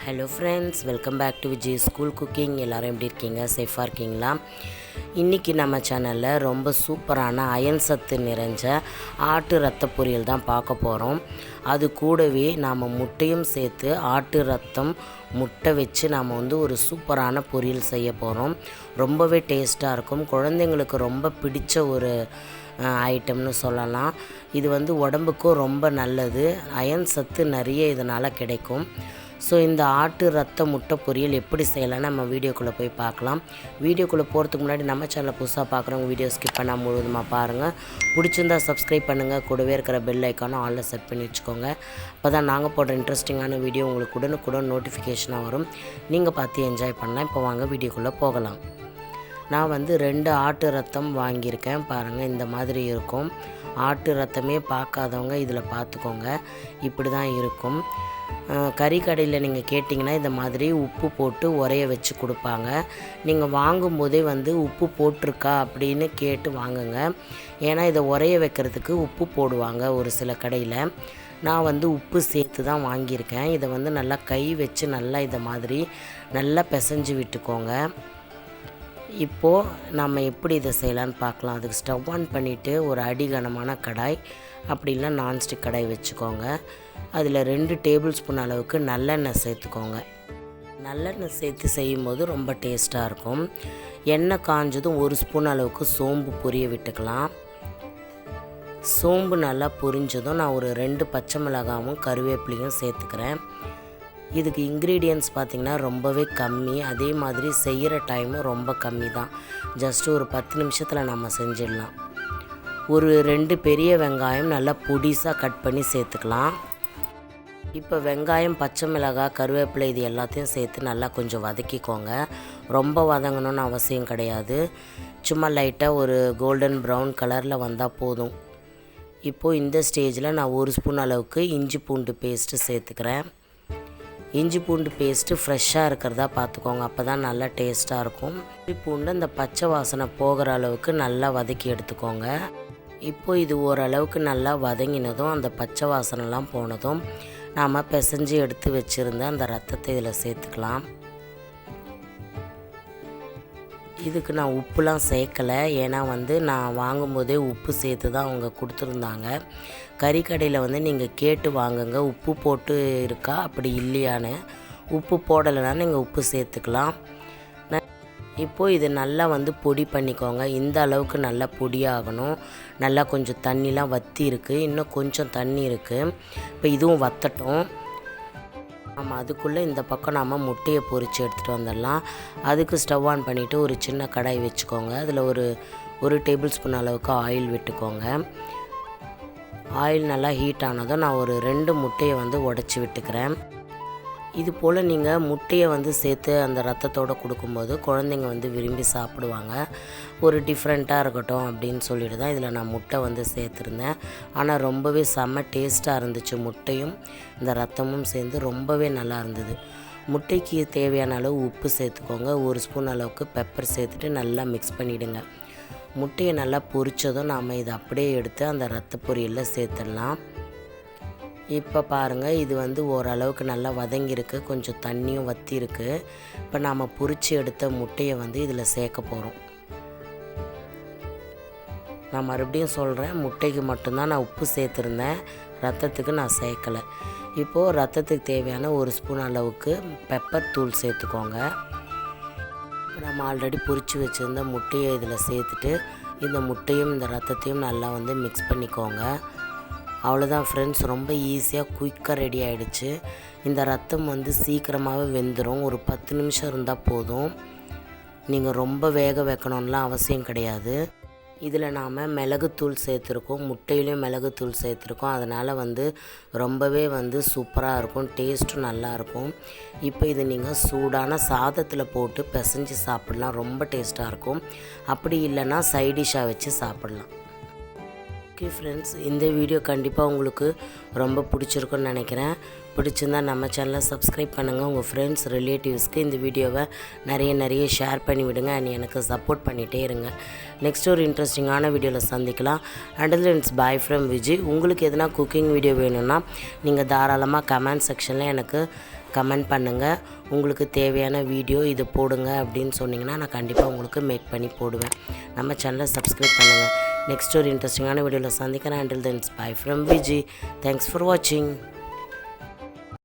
Hello friends, welcome back to Vijay school cooking. எல்லோரும் எப்படி இருக்கீங்க? சேஃபாக இருக்கீங்களா? இன்றைக்கி நம்ம சேனலில் ரொம்ப சூப்பரான அயன் சத்து நிறைஞ்ச ஆட்டு ரத்த பொரியல் தான் பார்க்க போகிறோம். அது கூடவே நாம் முட்டையும் சேர்த்து ஆட்டு ரத்தம் முட்டை வச்சு நாம் ஒரு சூப்பரான பொரியல் செய்ய போகிறோம். ரொம்பவே டேஸ்ட்டாக இருக்கும். குழந்தைங்களுக்கு ரொம்ப பிடிச்ச ஒரு ஐட்டம்னு சொல்லலாம். இது உடம்புக்கும் ரொம்ப நல்லது. அயன் சத்து நிறைய இதனால் கிடைக்கும். ஸோ இந்த ஆட்டு ரத்த முட்டை பொரியல் எப்படி செய்யலாம்னு நம்ம வீடியோக்குள்ளே போய் பார்க்கலாம். வீடியோக்குள்ளே போகிறதுக்கு முன்னாடி நம்ம சேனலை புதுசாக பார்க்குறவங்க வீடியோ ஸ்கிப் பண்ணால் முழுவதுமாக பாருங்கள். பிடிச்சிருந்தால் சப்ஸ்கிரைப் பண்ணுங்கள். கூடவே இருக்கிற பெல் ஐக்கானும் ஆலில் செட் பண்ணி வச்சுக்கோங்க. அப்போ தான் நாங்கள் போடுற இன்ட்ரெஸ்டிங்கான வீடியோ உங்களுக்கு உடனுக்குடன் நோட்டிஃபிகேஷனாக வரும். நீங்கள் பார்த்து என்ஜாய் பண்ணலாம். இப்போ வாங்க வீடியோக்குள்ளே போகலாம். நான் 2 ஆட்டு ரத்தம் வாங்கியிருக்கேன். பாருங்கள், இந்த மாதிரி இருக்கும். ஆட்டு ரத்தமே பார்க்காதவங்க இதில் பார்த்துக்கோங்க. இப்படி தான் இருக்கும். கறி கடையில் நீங்கள் கேட்டிங்கன்னா இந்த மாதிரி உப்பு போட்டு உரைய வச்சு கொடுப்பாங்க. நீங்கள் வாங்கும்போதே உப்பு போட்டிருக்கா அப்படின்னு கேட்டு வாங்குங்க. ஏன்னா இதை உரைய வைக்கிறதுக்கு உப்பு போடுவாங்க ஒரு சில கடையில். நான் உப்பு சேர்த்து தான் வாங்கியிருக்கேன். இதை நல்லா கை வச்சு நல்லா இதை மாதிரி நல்லா பிசைஞ்சு விட்டுக்கோங்க. இப்போது நம்ம எப்படி இதை செய்யலான்னு பார்க்கலாம். அதுக்கு ஸ்டவ் ஆன் பண்ணிவிட்டு ஒரு அடிகனமான கடாய், அப்படி இல்லை நான்ஸ்டிக் கடாய் வச்சுக்கோங்க. அதில் 2 டேபிள் ஸ்பூன் அளவுக்கு நல்லெண்ணெய் சேர்த்துக்கோங்க. நல்லெண்ணெய் சேர்த்து செய்யும்போது ரொம்ப டேஸ்ட்டாக இருக்கும். எண்ணெய் காஞ்சதும் 1 ஸ்பூன் அளவுக்கு சோம்பு பொரிய விட்டுக்கலாம். சோம்பு நல்லா பொரிஞ்சதும் நான் ஒரு 2 பச்சை மிளகாவும் கருவேப்பிலையும் சேர்த்துக்கிறேன். இதுக்கு இன்க்ரீடியன்ட்ஸ் பார்த்திங்கன்னா ரொம்பவே கம்மி. அதே மாதிரி செய்கிற டைமும் ரொம்ப கம்மி தான். ஜஸ்ட்டு ஒரு 10 நிமிஷத்தில் நம்ம செஞ்சிடலாம். ஒரு 2 பெரிய வெங்காயம் நல்லா பொடிசாக கட் பண்ணி சேர்த்துக்கலாம். இப்போ வெங்காயம், பச்சை மிளகாய், கருவேப்பிலை இது எல்லாத்தையும் சேர்த்து நல்லா கொஞ்சம் வதக்கிக்கோங்க. ரொம்ப வதங்கணும்னு அவசியம் கிடையாது. சும்மா லைட்டாக ஒரு கோல்டன் ப்ரௌன் கலரில் வந்தால் போதும். இப்போது இந்த ஸ்டேஜில் நான் 1 ஸ்பூன் அளவுக்கு இஞ்சி பூண்டு பேஸ்ட்டு சேர்த்துக்கிறேன். இஞ்சி பூண்டு பேஸ்ட்டு ஃப்ரெஷ்ஷாக இருக்கிறதா பார்த்துக்கோங்க. அப்போ தான் நல்லா டேஸ்ட்டாக இருக்கும். இஞ்சி பூண்டு அந்த பச்சை வாசனை போகிற அளவுக்கு நல்லா வதக்கி எடுத்துக்கோங்க. இப்போது இது ஓரளவுக்கு நல்லா வதங்கினதும் அந்த பச்சை வாசனைலாம் போனதும் நாம் பிசைஞ்சு எடுத்து வச்சுருந்த அந்த ரத்தத்தை இதில் சேர்த்துக்கலாம். இதுக்கு நான் உப்புலாம் சேர்க்கலை. ஏன்னா நான் வாங்கும்போதே உப்பு சேர்த்து தான் அவங்க கொடுத்துருந்தாங்க. கறிக்கடையில் நீங்கள் கேட்டு வாங்குங்க, உப்பு போட்டு இருக்கா அப்படி இல்லையான்னு. உப்பு போடலைன்னா நீங்கள் உப்பு சேர்த்துக்கலாம். இப்போது இது நல்லா பொடி பண்ணிக்கோங்க. இந்த அளவுக்கு நல்லா பொடியாகணும். நல்லா கொஞ்சம் தண்ணிலாம் வற்றி இருக்குது. இன்னும் கொஞ்சம் தண்ணி இருக்குது. இப்போ இதுவும் வற்றட்டும். நம்ம அதுக்குள்ளே இந்த பக்கம் நாம் முட்டையை பொரித்து எடுத்துகிட்டு வந்துடலாம். அதுக்கு ஸ்டவ் ஆன் பண்ணிவிட்டு ஒரு சின்ன கடாய் வச்சுக்கோங்க. அதில் ஒரு டேபிள் ஸ்பூன் அளவுக்கு ஆயில் விட்டுக்கோங்க. ஆயில் நல்லா ஹீட் ஆனதும் நான் ஒரு 2 முட்டையை உடச்சி விட்டுக்கிறேன். இது போல் நீங்கள் முட்டையை சேர்த்து அந்த ரத்தத்தோடு கொடுக்கும்போது குழந்தைங்க விரும்பி சாப்பிடுவாங்க. ஒரு டிஃப்ரெண்ட்டாக இருக்கட்டும் அப்படின்னு சொல்லிட்டு தான் இதில் நான் முட்டை சேர்த்துருந்தேன். ஆனால் ரொம்பவே செம்ம டேஸ்ட்டாக இருந்துச்சு. முட்டையும் இந்த ரத்தமும் சேர்ந்து ரொம்பவே நல்லா இருந்தது. முட்டைக்கு தேவையான அளவு உப்பு சேர்த்துக்கோங்க. 1 ஸ்பூன் அளவுக்கு பெப்பர் சேர்த்துட்டு நல்லா மிக்ஸ் பண்ணிவிடுங்க. முட்டையை நல்லா பொரித்ததும் நாம் இதை அப்படியே எடுத்து அந்த ரத்த பொரியலில் சேர்த்துடலாம். இப்போ பாருங்கள், இது ஓரளவுக்கு நல்லா வதங்கியிருக்கு. கொஞ்சம் தண்ணியும் வற்றி இருக்குது. இப்போ நாம் பொரித்து எடுத்த முட்டையை இதில் சேர்க்க போகிறோம். நான் மறுபடியும் சொல்கிறேன், முட்டைக்கு மட்டும்தான் நான் உப்பு சேர்த்துருந்தேன், ரத்தத்துக்கு நான் சேர்க்கலை. இப்போது ரத்தத்துக்கு தேவையான 1 ஸ்பூன் அளவுக்கு பெப்பர் தூள் சேர்த்துக்கோங்க. இப்போ நம்ம ஆல்ரெடி பொரித்து வச்சுருந்த முட்டையை இதில் சேர்த்துட்டு இந்த முட்டையும் இந்த ரத்தத்தையும் நல்லா மிக்ஸ் பண்ணிக்கோங்க. அவ்வளோதான் ஃப்ரெண்ட்ஸ், ரொம்ப ஈஸியாக குயிக்காக ரெடி ஆகிடுச்சு. இந்த ரத்தம் சீக்கிரமாகவே வெந்துடும். ஒரு 10 நிமிஷம் இருந்தால் போதும். நீங்கள் ரொம்ப வேக வைக்கணும்லாம் அவசியம் கிடையாது. இதில் நாம் மிளகுத்தூள் சேர்த்துருக்கோம், முட்டையிலையும் மிளகுத்தூள் சேர்த்துருக்கோம். அதனால் ரொம்பவே சூப்பராக இருக்கும். டேஸ்ட்டும் நல்லாயிருக்கும். இப்போ இது நீங்கள் சூடான சாதத்தில் போட்டு பிசைஞ்சு சாப்பிட்லாம். ரொம்ப டேஸ்ட்டாக இருக்கும். அப்படி இல்லைன்னா சைட் டிஷ்ஷாக வச்சு சாப்பிட்லாம். ஓகே ஃப்ரெண்ட்ஸ், இந்த வீடியோ கண்டிப்பாக உங்களுக்கு ரொம்ப பிடிச்சிருக்குன்னு நினைக்கிறேன். பிடிச்சிருந்தால் நம்ம சேனலை சப்ஸ்கிரைப் பண்ணுங்கள். உங்கள் ஃப்ரெண்ட்ஸ் ரிலேட்டிவ்ஸ்க்கு இந்த வீடியோவை நிறைய ஷேர் பண்ணி விடுங்க. அண்ட் எனக்கு சப்போர்ட் பண்ணிகிட்டே இருங்க. நெக்ஸ்ட் ஒரு இன்ட்ரெஸ்டிங்கான வீடியோவில் சந்திக்கலாம். Until it's bye from Vijay. உங்களுக்கு எதனா குக்கிங் வீடியோ வேணும்னா நீங்கள் தாராளமாக கமெண்ட் செக்ஷனில் எனக்கு கமெண்ட் பண்ணுங்கள். உங்களுக்கு தேவையான வீடியோ இது போடுங்க அப்படின்னு சொன்னிங்கன்னா நான் கண்டிப்பாக உங்களுக்கு மேக் பண்ணி போடுவேன். நம்ம சேனலை சப்ஸ்கிரைப் பண்ணுங்கள். நெக்ஸ்ட் ஒரு இன்ட்ரெஸ்டிங்கான வீடியோவில் சந்திக்கிறேன். until then bye from Vijis. Thanks for watching.